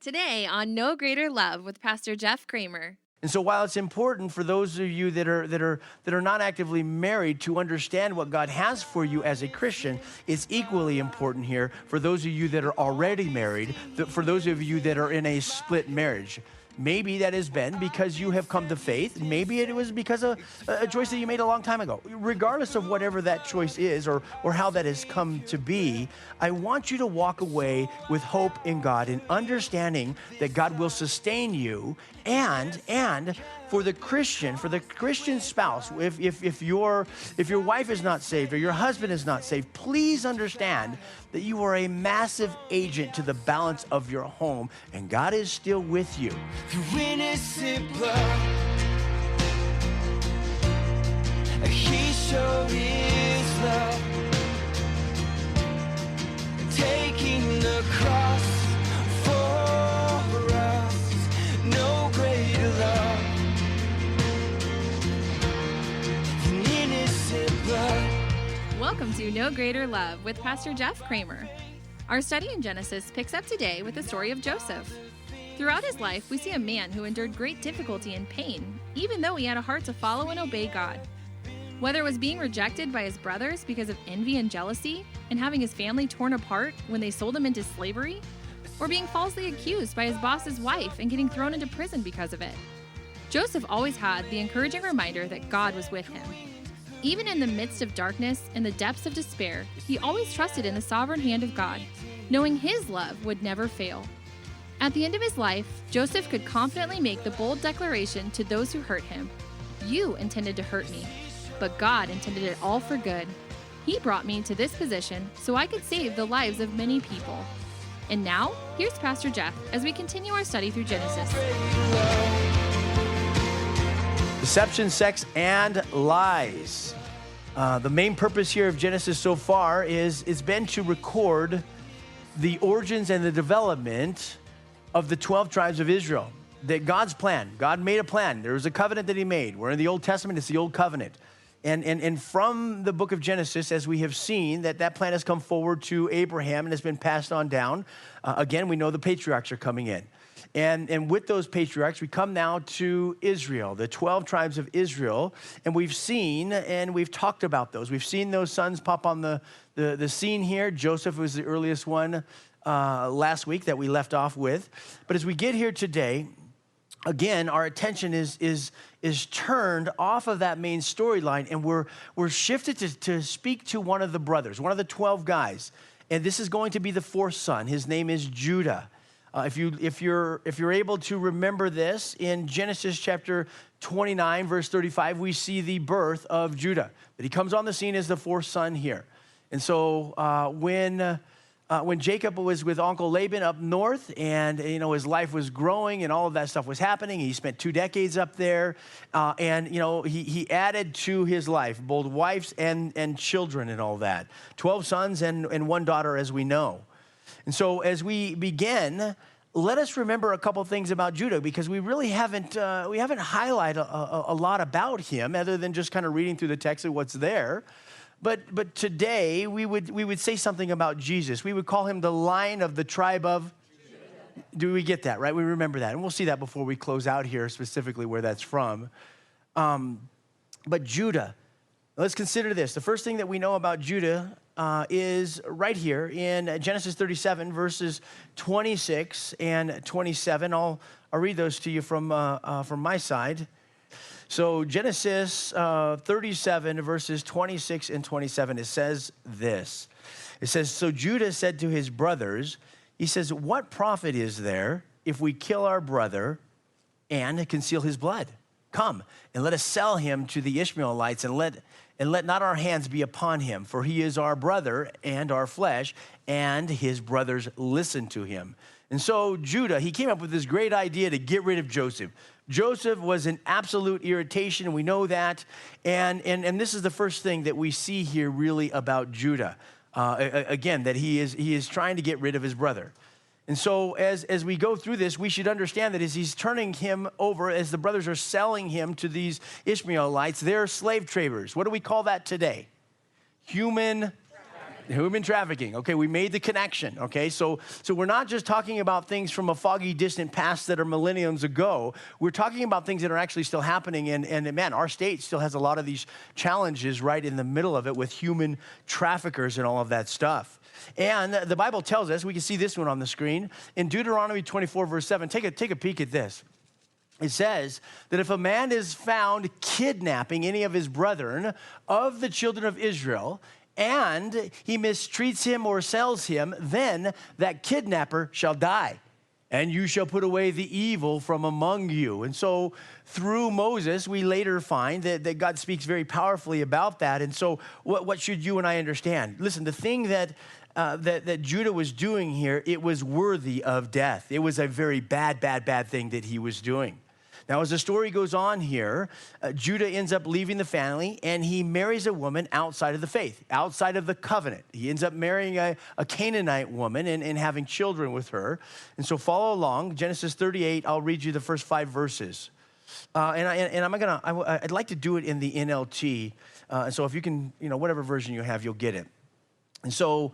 Today on No Greater Love with Pastor Jeff Kramer. And so while it's important for those of you that are not actively married to understand what God has for you as a Christian, it's equally important here for those of you that are already married, for those of you that are in a split marriage. Maybe that has been because you have come to faith. Maybe it was because of a choice that you made a long time ago. Regardless of whatever that choice is or how that has come to be, I want you to walk away with hope in God and understanding that God will sustain you and for the Christian spouse, if your wife is not saved or your husband is not saved, please understand that you are a massive agent to the balance of your home, and God is still with you. Through innocent blood, He showed His love, taking the cross for us. No greater love than innocent blood. Welcome to No Greater Love with Pastor Jeff Kramer. Our study in Genesis picks up today with the story of Joseph. Throughout his life, we see a man who endured great difficulty and pain, even though he had a heart to follow and obey God. Whether it was being rejected by his brothers because of envy and jealousy, and having his family torn apart when they sold him into slavery, or being falsely accused by his boss's wife and getting thrown into prison because of it. Joseph always had the encouraging reminder that God was with him. Even in the midst of darkness and the depths of despair, he always trusted in the sovereign hand of God, knowing His love would never fail. At the end of his life, Joseph could confidently make the bold declaration to those who hurt him, "You intended to hurt me, but God intended it all for good. He brought me to this position so I could save the lives of many people." And now, here's Pastor Jeff as we continue our study through Genesis. Deception, sex, and lies. The main purpose here of Genesis so far is it's been to record the origins and the development of the 12 tribes of Israel. That God's plan, God made a plan. There was a covenant that He made. We're in the Old Testament, it's the Old Covenant. And from the book of Genesis, as we have seen, that plan has come forward to Abraham and has been passed on down. Again, we know the patriarchs are coming in. And with those patriarchs, we come now to Israel, the 12 tribes of Israel. And we've seen and we've talked about those. We've seen those sons pop on the scene here. Joseph was the earliest one last week that we left off with. But as we get here today, again, our attention is turned off of that main storyline, and we're shifted to speak to one of the brothers, one of the 12 guys. And this is going to be the fourth son. His name is Judah. If you're able to remember this, in Genesis chapter 29, verse 35, we see the birth of Judah. That he comes on the scene as the fourth son here. And so when Jacob was with Uncle Laban up north, and his life was growing and all of that stuff was happening, he spent 2 decades up there, and he added to his life both wives and children and all that. 12 sons and 1 daughter, as we know. And so as we begin, let us remember a couple things about Judah, because we really haven't highlighted a lot about him other than just kind of reading through the text and what's there. But today we would say something about Jesus. We would call him the Lion of the tribe of Judah. Do we get that, right? We remember that. And we'll see that before we close out here, specifically where that's from. But Judah, let's consider this. The first thing that we know about Judah is right here in Genesis 37, verses 26 and 27. I'll read those to you from my side. So Genesis 37, verses 26 and 27, it says this. It says, "So Judah said to his brothers," he says, "What profit is there if we kill our brother and conceal his blood? Come, and let us sell him to the Ishmaelites, and let not our hands be upon him, for he is our brother and our flesh," and his brothers listened to him. And so Judah, he came up with this great idea to get rid of Joseph. Joseph was an absolute irritation, and we know that. And this is the first thing that we see here really about Judah. Again, that he is trying to get rid of his brother. And so as we go through this, we should understand that as he's turning him over, as the brothers are selling him to these Ishmaelites, they're slave traders. What do we call that today? Human Human trafficking. Okay, we made the connection. Okay, so we're not just talking about things from a foggy, distant past that are millenniums ago. We're talking about things that are actually still happening. And man, our state still has a lot of these challenges right in the middle of it with human traffickers and all of that stuff. And the Bible tells us, we can see this one on the screen, in Deuteronomy 24, verse 7. Take a peek at this. It says that if a man is found kidnapping any of his brethren of the children of Israel, and he mistreats him or sells him, then that kidnapper shall die, and you shall put away the evil from among you. And so through Moses, we later find that God speaks very powerfully about that. And so what should you and I understand? Listen, the thing that Judah was doing here, it was worthy of death. It was a very bad thing that he was doing. Now, as the story goes on here, Judah ends up leaving the family, and he marries a woman outside of the faith, outside of the covenant. He ends up marrying a Canaanite woman and having children with her. And so follow along. Genesis 38, I'll read you the first 5 verses. I'd like to do it in the NLT. And so if you can, whatever version you have, you'll get it. And so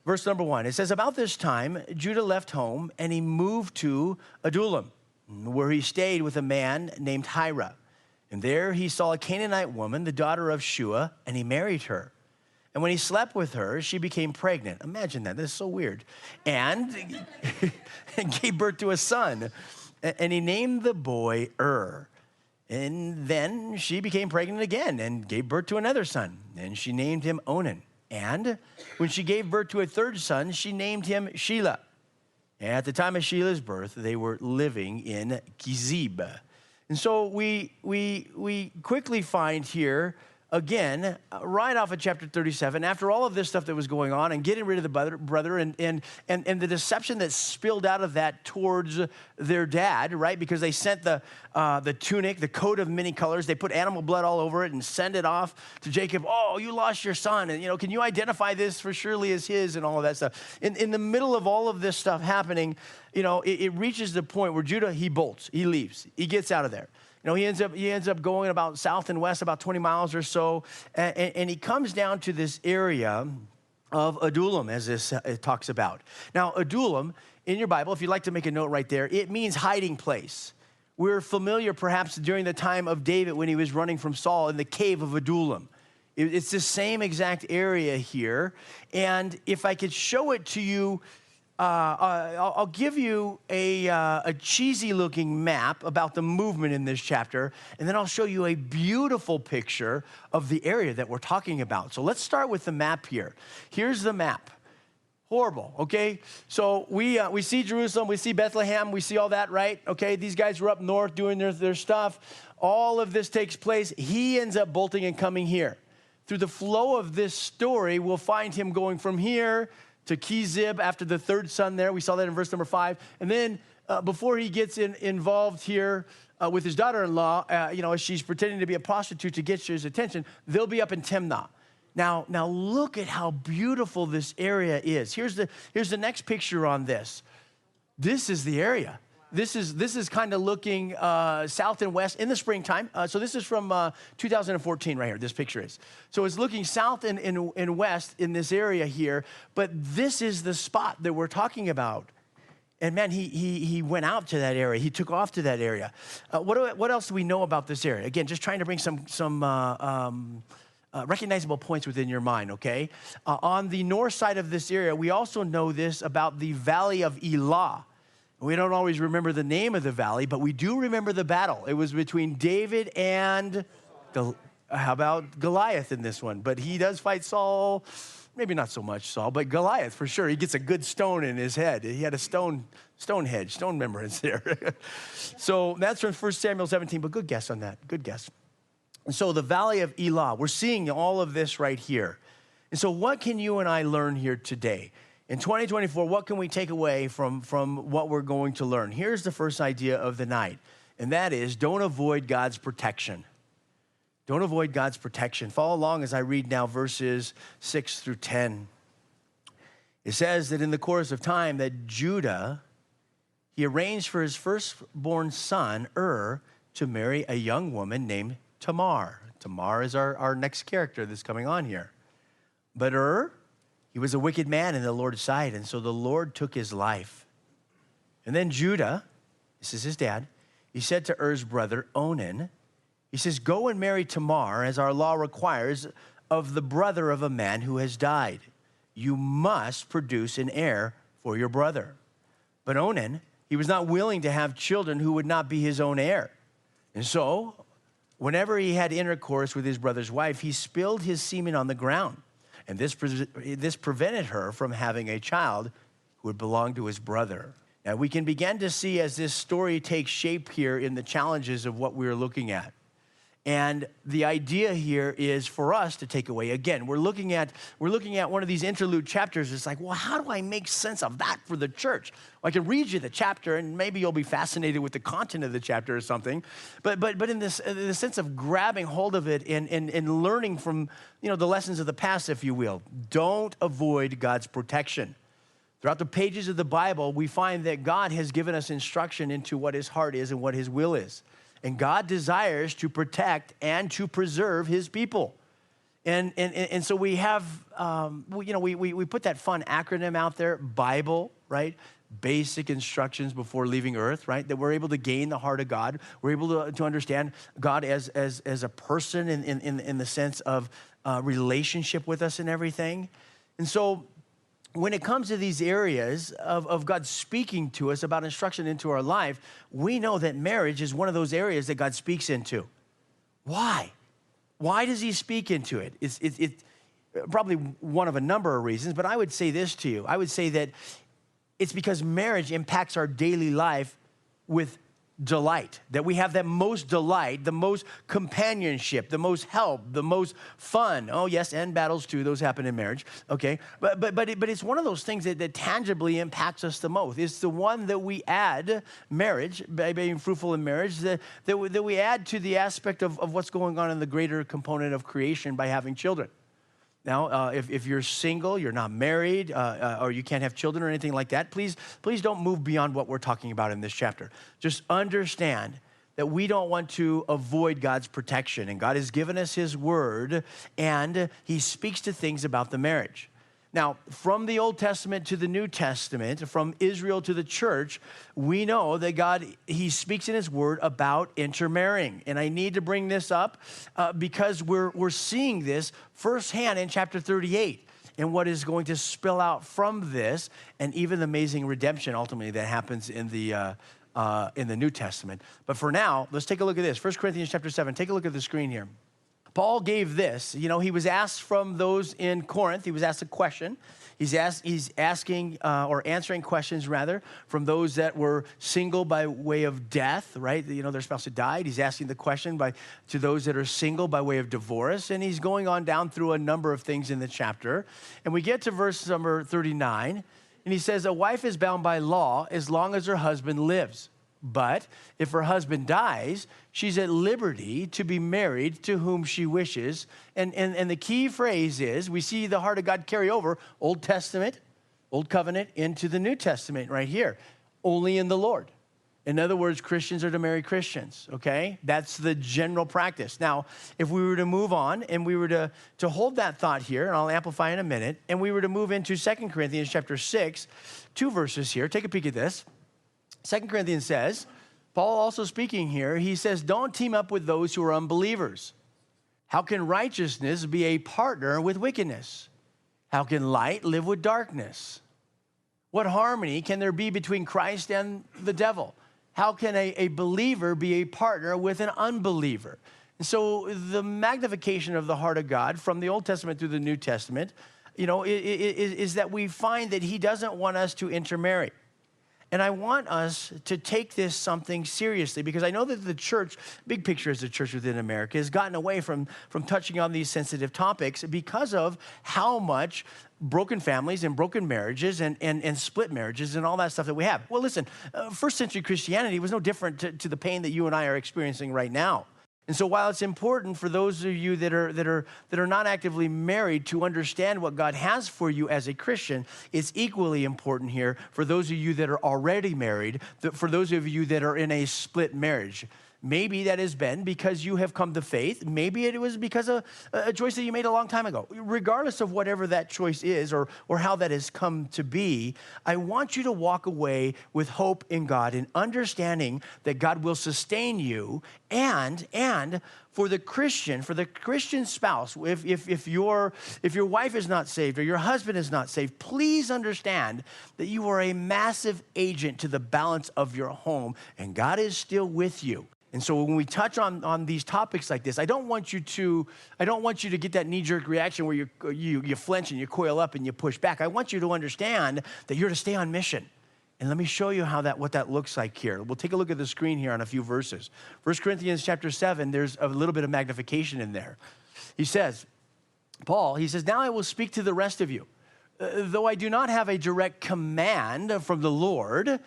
verse number 1, it says, about this time, Judah left home, and he moved to Adullam, where he stayed with a man named Hira. And there he saw a Canaanite woman, the daughter of Shua, and he married her. And when he slept with her, she became pregnant. Imagine that. This is so weird. And gave birth to a son. And he named the boy And then she became pregnant again and gave birth to another son. And she named him Onan. And when she gave birth to a third son, she named him Shelah. At the time of Shelah's birth, they were living in Kizib. And so we quickly find here, again, right off of chapter 37, after all of this stuff that was going on and getting rid of the brother and the deception that spilled out of that towards their dad, right? Because they sent the tunic, the coat of many colors. They put animal blood all over it and send it off to Jacob. Oh, you lost your son. And, can you identify this for surely as his and all of that stuff? In the middle of all of this stuff happening, it reaches the point where Judah, he bolts, he leaves, he gets out of there. He ends up going about south and west, about 20 miles or so, and he comes down to this area of Adullam, as this it talks about. Now, Adullam, in your Bible, if you'd like to make a note right there, it means hiding place. We're familiar, perhaps, during the time of David when he was running from Saul in the cave of Adullam. It's the same exact area here, and if I could show it to you, I'll give you a cheesy-looking map about the movement in this chapter, and then I'll show you a beautiful picture of the area that we're talking about. So let's start with the map here. Here's the map. Horrible, okay? So we see Jerusalem, we see Bethlehem, we see all that, right? Okay, these guys were up north doing their stuff. All of this takes place. He ends up bolting and coming here. Through the flow of this story, we'll find him going from here to Kizib after the third son there. We saw that in verse number 5. And then before he gets involved here with his daughter-in-law, as she's pretending to be a prostitute to get his attention, they'll be up in Timnah. Now look at how beautiful this area is. Here's the next picture on this. This is the area. This is kind of looking south and west in the springtime. So this is from 2014 right here, this picture is. So it's looking south and west in this area here, but this is the spot that we're talking about. And man, he went out to that area. He took off to that area. What else do we know about this area? Again, just trying to bring some recognizable points within your mind, okay? On the north side of this area, we also know this about the Valley of Elah. We don't always remember the name of the valley, but we do remember the battle. It was between David and, how about Goliath in this one? But he does fight Saul, maybe not so much Saul, but Goliath for sure. He gets a good stone in his head. He had a stone remembrance there. So that's from 1 Samuel 17, but good guess on that, good guess. And so the Valley of Elah, we're seeing all of this right here. And so what can you and I learn here today? In 2024, what can we take away from what we're going to learn? Here's the first idea of the night, and that is don't avoid God's protection. Don't avoid God's protection. Follow along as I read now verses 6 through 10. It says that in the course of time that Judah, he arranged for his firstborn son, to marry a young woman named Tamar. Tamar is our next character that's coming on here. But He was a wicked man in the Lord's sight, and so the Lord took his life. And then Judah, this is his dad, he said to Er's brother, Onan, he says, go and marry Tamar, as our law requires, of the brother of a man who has died. You must produce an heir for your brother. But Onan, he was not willing to have children who would not be his own heir. And so, whenever he had intercourse with his brother's wife, he spilled his semen on the ground. And this prevented her from having a child who would belong to his brother. Now, we can begin to see as this story takes shape here in the challenges of what we're looking at. And the idea here is for us to take away. Again, we're looking at one of these interlude chapters. It's like, well, how do I make sense of that for the church? Well, I can read you the chapter, and maybe you'll be fascinated with the content of the chapter or something. But in the sense of grabbing hold of it and learning from the lessons of the past, if you will, don't avoid God's protection. Throughout the pages of the Bible, we find that God has given us instruction into what his heart is and what his will is. And God desires to protect and to preserve his people. And so we have, we put that fun acronym out there, Bible, right? Basic instructions before leaving earth, right? That we're able to gain the heart of God. We're able to understand God as a person in the sense of relationship with us and everything. And so when it comes to these areas of God speaking to us about instruction into our life, we know that marriage is one of those areas that God speaks into. Why? Why does he speak into it? It's probably one of a number of reasons, but I would say this to you. I would say that it's because marriage impacts our daily life with delight, that we have that most delight, the most companionship, the most help, the most fun. Oh, yes, and battles too. Those happen in marriage, okay? But it's one of those things that tangibly impacts us the most. It's the one that we add, marriage, by being fruitful in marriage, that we add to the aspect of what's going on in the greater component of creation by having children. Now, if you're single, you're not married, or you can't have children or anything like that, please don't move beyond what we're talking about in this chapter. Just understand that we don't want to avoid God's protection. And God has given us his word, and he speaks to things about the marriage. Now, from the Old Testament to the New Testament, from Israel to the church, we know that God, he speaks in his word about intermarrying. And I need to bring this up because we're seeing this firsthand in chapter 38 and what is going to spill out from this, and even the amazing redemption ultimately that happens in the New Testament. But for now, let's take a look at this. 1 Corinthians chapter 7, take a look at the screen here. Paul gave this. He was asked from those in Corinth. He was asked a question. He's asking or answering questions rather from those that were single by way of death, right? Their spouse had died. He's asking the question to those that are single by way of divorce. And he's going on down through a number of things in the chapter. And we get to verse number 39. And he says, a wife is bound by law as long as her husband lives. But if her husband dies, she's at liberty to be married to whom she wishes. And the key phrase is, we see the heart of God carry over Old Testament, Old Covenant, into the New Testament right here. Only in the Lord. In other words, Christians are to marry Christians, okay? That's the general practice. Now, if we were to move on and we were to hold that thought here, and I'll amplify in a minute, and we were to move into 2 Corinthians chapter 6, 2 verses here. Take a peek at this. 2 Corinthians says, Paul also speaking here, he says, don't team up with those who are unbelievers. How can righteousness be a partner with wickedness? How can light live with darkness? What harmony can there be between Christ and the devil? How can a believer be a partner with an unbeliever? And so the magnification of the heart of God from the Old Testament through the New Testament, is that we find that he doesn't want us to intermarry. And I want us to take this something seriously because I know that the church, big picture as the church within America, has gotten away from touching on these sensitive topics because of how much broken families and broken marriages and split marriages and all that stuff that we have. Well, listen, first century Christianity was no different to the pain that you and I are experiencing right now. And so while it's important for those of you that are not actively married to understand what God has for you as a Christian, it's equally important here for those of you that are already married, for those of you that are in a split marriage. Maybe that has been because you have come to faith. Maybe it was because of a choice that you made a long time ago. Regardless of whatever that choice is or how that has come to be, I want you to walk away with hope in God and understanding that God will sustain you, and for the Christian spouse, if your wife is not saved or your husband is not saved, please understand that you are a massive agent to the balance of your home, and God is still with you. And so when we touch on these topics like this, I don't want you to get that knee-jerk reaction where you flinch and you coil up and you push back. I want you to understand that you're to stay on mission. And let me show you what that looks like here. We'll take a look at the screen here on a few verses. 1 Corinthians chapter 7, there's a little bit of magnification in there. He says, now I will speak to the rest of you. Though I do not have a direct command from the Lord,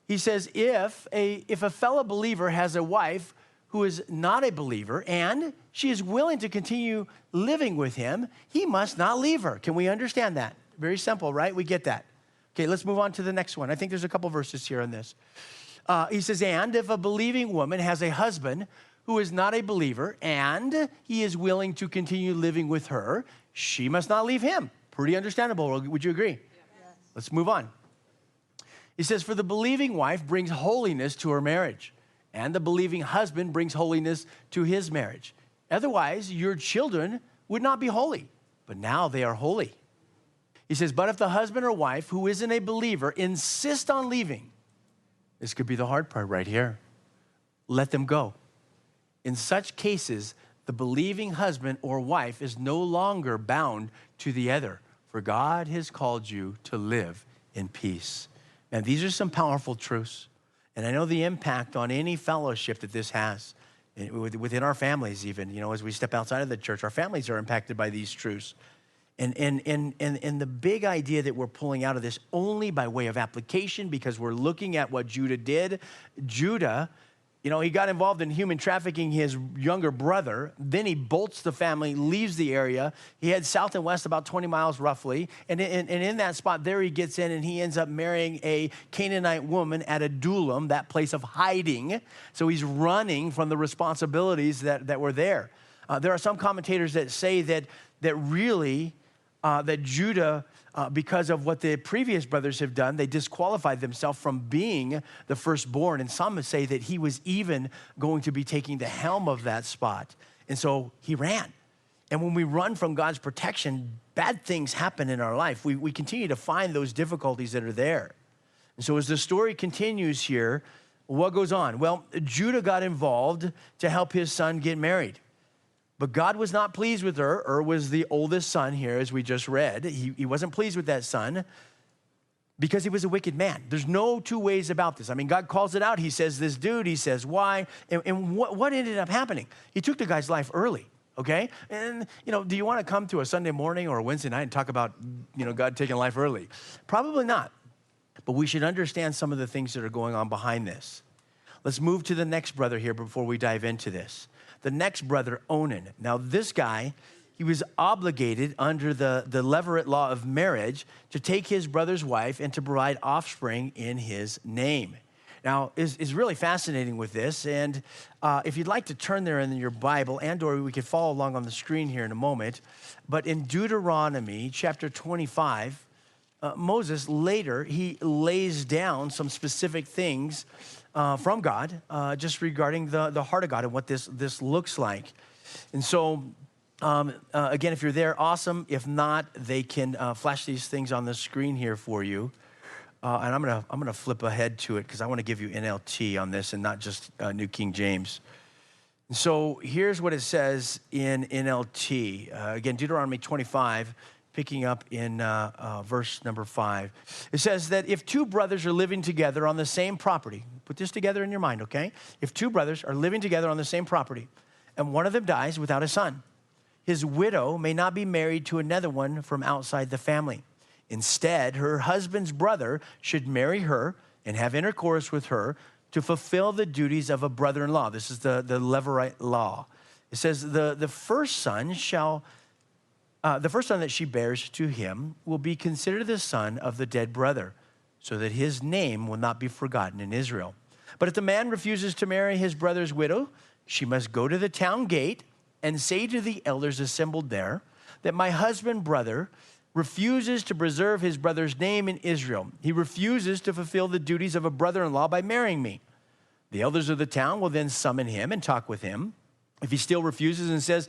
he says, if a fellow believer has a wife who is not a believer and she is willing to continue living with him, he must not leave her. Can we understand that? Very simple, right? We get that. Okay, let's move on to the next one. I think there's a couple verses here on this. He says, and if a believing woman has a husband who is not a believer and he is willing to continue living with her, she must not leave him. Pretty understandable. Would you agree? Yes. Let's move on. He says, for the believing wife brings holiness to her marriage, and the believing husband brings holiness to his marriage. Otherwise, your children would not be holy, but now they are holy. He says, but if the husband or wife who isn't a believer insist on leaving, this could be the hard part right here, let them go. In such cases, the believing husband or wife is no longer bound to the other, for God has called you to live in peace. And these are some powerful truths. And I know the impact on any fellowship that this has within our families even. You know, as we step outside of the church, our families are impacted by these truths. And the big idea that we're pulling out of this only by way of application, because we're looking at what Judah did. Judah, you know, he got involved in human trafficking his younger brother. Then he bolts the family, leaves the area. He heads south and west about 20 miles roughly. And in that spot there he gets in and he ends up marrying a Canaanite woman at Adullam, that place of hiding. So he's running from the responsibilities that were there. There are some commentators that say that really that Judah, because of what the previous brothers have done, they disqualified themselves from being the firstborn. And some say that he was even going to be taking the helm of that spot. And so he ran. And when we run from God's protection, bad things happen in our life. We continue to find those difficulties that are there. And so as the story continues here, what goes on? Well, Judah got involved to help his son get married. But God was not pleased with her. Was the oldest son here, as we just read. He wasn't pleased with that son because he was a wicked man. There's no two ways about this. I mean, God calls it out. He says, this dude, he says, why? And what ended up happening? He took the guy's life early, okay? And, you know, do you want to come to a Sunday morning or a Wednesday night and talk about, you know, God taking life early? Probably not. But we should understand some of the things that are going on behind this. Let's move to the next brother here before we dive into this. The next brother, Onan. Now, this guy, he was obligated under the Levirate law of marriage to take his brother's wife and to provide offspring in his name. Now, is really fascinating with this. And if you'd like to turn there in your Bible, or we could follow along on the screen here in a moment. But in Deuteronomy chapter 25, Moses later, he lays down some specific things from God, just regarding the heart of God and what this looks like. And so, again, if you're there, awesome. If not, they can flash these things on the screen here for you. And I'm gonna flip ahead to it because I want to give you NLT on this and not just New King James. And so here's what it says in NLT. Again, Deuteronomy 25. Picking up in verse number 5. It says that if two brothers are living together on the same property, put this together in your mind, okay? If two brothers are living together on the same property, and one of them dies without a son, his widow may not be married to another one from outside the family. Instead, her husband's brother should marry her and have intercourse with her to fulfill the duties of a brother-in-law. This is the Levirate law. It says the first son that she bears to him will be considered the son of the dead brother, so that his name will not be forgotten in Israel. But if the man refuses to marry his brother's widow, she must go to the town gate and say to the elders assembled there that my husband brother refuses to preserve his brother's name in Israel. He refuses to fulfill the duties of a brother-in-law by marrying me. The elders of the town will then summon him and talk with him. If he still refuses and says,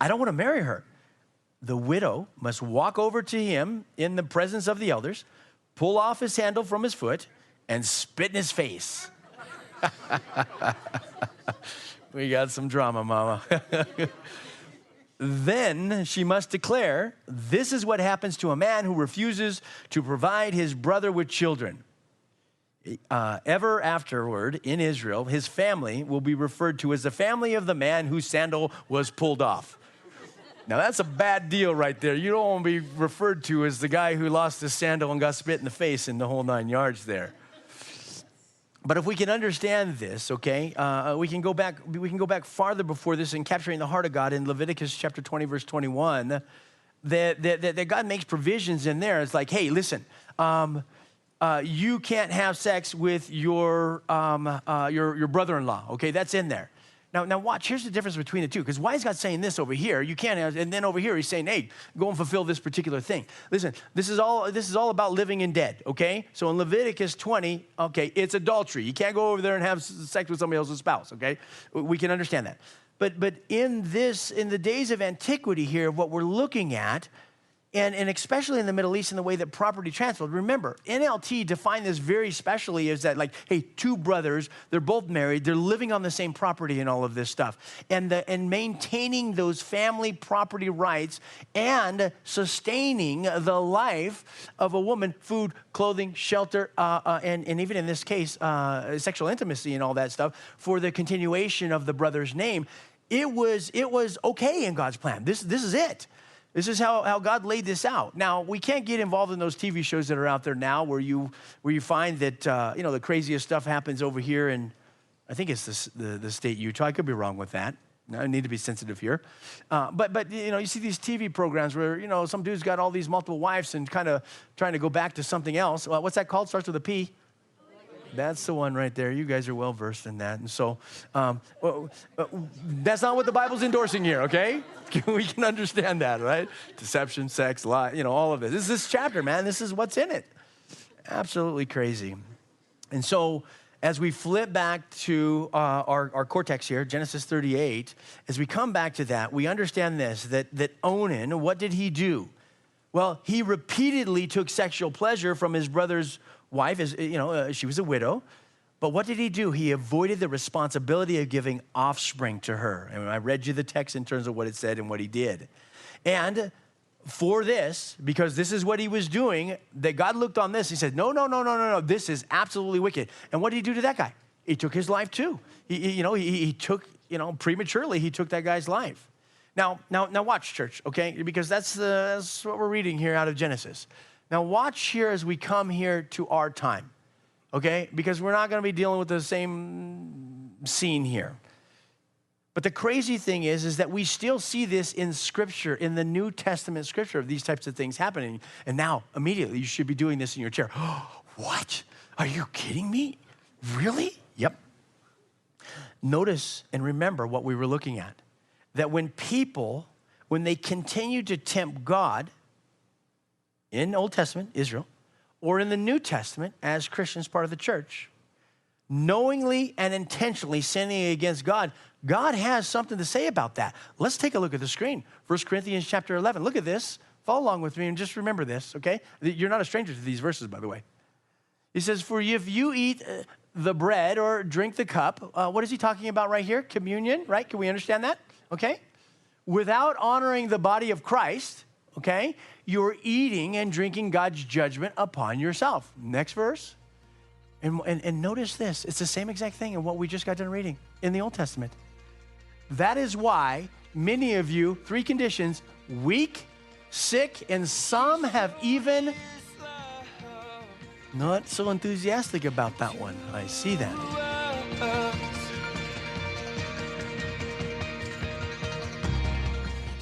I don't want to marry her, the widow must walk over to him in the presence of the elders, pull off his sandal from his foot, and spit in his face. We got some drama, Mama. Then she must declare, this is what happens to a man who refuses to provide his brother with children. Ever afterward, in Israel, his family will be referred to as the family of the man whose sandal was pulled off. Now, that's a bad deal right there. You don't want to be referred to as the guy who lost his sandal and got spit in the face in the whole 9 yards there. But if we can understand this, okay, we can go back farther before this in capturing the heart of God in Leviticus chapter 20, verse 21, that God makes provisions in there. It's like, hey, listen, you can't have sex with your brother-in-law, okay? That's in there. Now watch, here's the difference between the two, because why is God saying this over here? You can't have, and then over here he's saying, hey, go and fulfill this particular thing. Listen, this is all about living and dead, okay? So in Leviticus 20, okay, it's adultery. You can't go over there and have sex with somebody else's spouse, okay? We can understand that. But in the days of antiquity here, what we're looking at, and especially in the Middle East in the way that property transferred. Remember, NLT defined this very specially as that, like, hey, two brothers, they're both married, they're living on the same property and all of this stuff. And maintaining those family property rights and sustaining the life of a woman, food, clothing, shelter, and even in this case, sexual intimacy and all that stuff for the continuation of the brother's name. It was okay in God's plan. This is it. This is how God laid this out. Now, we can't get involved in those TV shows that are out there now where you find that, the craziest stuff happens over here in, I think it's the state Utah. I could be wrong with that. I need to be sensitive here. But you see these TV programs where, some dude's got all these multiple wives and kind of trying to go back to something else. What's that called? Starts with a P. That's the one right there. You guys are well versed in that. And so that's not what the Bible's endorsing here, okay? We can understand that, right? Deception, sex, lie, all of this. This is this chapter, man. This is what's in it. Absolutely crazy. And so as we flip back to our core text here, Genesis 38, as we come back to that, we understand this, that Onan, what did he do? Well, he repeatedly took sexual pleasure from his brother's wife, she was a widow. But what did he do? He avoided the responsibility of giving offspring to her. And I read you the text in terms of what it said and what he did. And for this, because this is what he was doing, that God looked on this. He said, no, this is absolutely wicked. And what did he do to that guy? He took his life too. He took, prematurely, he took that guy's life. Now watch, church, okay? Because that's what we're reading here out of Genesis. Now watch here as we come here to our time, okay? Because we're not going to be dealing with the same scene here. But the crazy thing is that we still see this in Scripture, in the New Testament Scripture, of these types of things happening. And now, immediately, you should be doing this in your chair. What? Are you kidding me? Really? Yep. Notice and remember what we were looking at. That when they continue to tempt God, in Old Testament, Israel, or in the New Testament, as Christians, part of the church, knowingly and intentionally sinning against God, God has something to say about that. Let's take a look at the screen. 1 Corinthians chapter 11. Look at this. Follow along with me and just remember this, okay? You're not a stranger to these verses, by the way. He says, for if you eat the bread or drink the cup, what is he talking about right here? Communion, right? Can we understand that? Okay? Without honoring the body of Christ, okay, you're eating and drinking God's judgment upon yourself. Next verse. And notice this. It's the same exact thing in what we just got done reading in the Old Testament. That is why many of you, 3 conditions, weak, sick, and some have even not so enthusiastic about that one. I see that.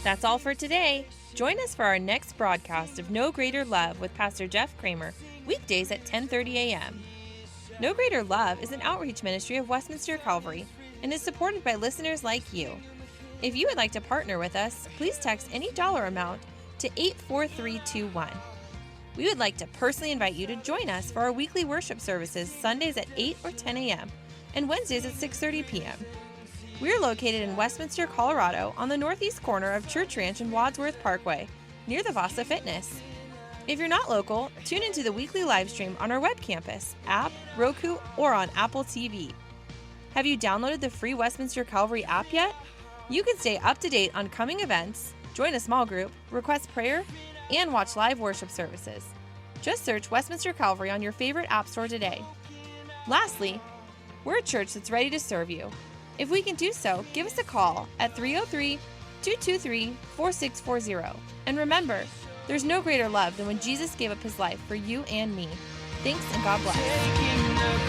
That's all for today. Join us for our next broadcast of No Greater Love with Pastor Jeff Kramer, weekdays at 10:30 a.m. No Greater Love is an outreach ministry of Westminster Calvary and is supported by listeners like you. If you would like to partner with us, please text any dollar amount to 84321. We would like to personally invite you to join us for our weekly worship services Sundays at 8 or 10 a.m. and Wednesdays at 6:30 p.m. We are located in Westminster, Colorado on the northeast corner of Church Ranch and Wadsworth Parkway, near the Vasa Fitness. If you're not local, tune into the weekly live stream on our web campus, app, Roku, or on Apple TV. Have you downloaded the free Westminster Calvary app yet? You can stay up to date on coming events, join a small group, request prayer, and watch live worship services. Just search Westminster Calvary on your favorite app store today. Lastly, we're a church that's ready to serve you. If we can do so, give us a call at 303-223-4640. And remember, there's no greater love than when Jesus gave up his life for you and me. Thanks and God bless.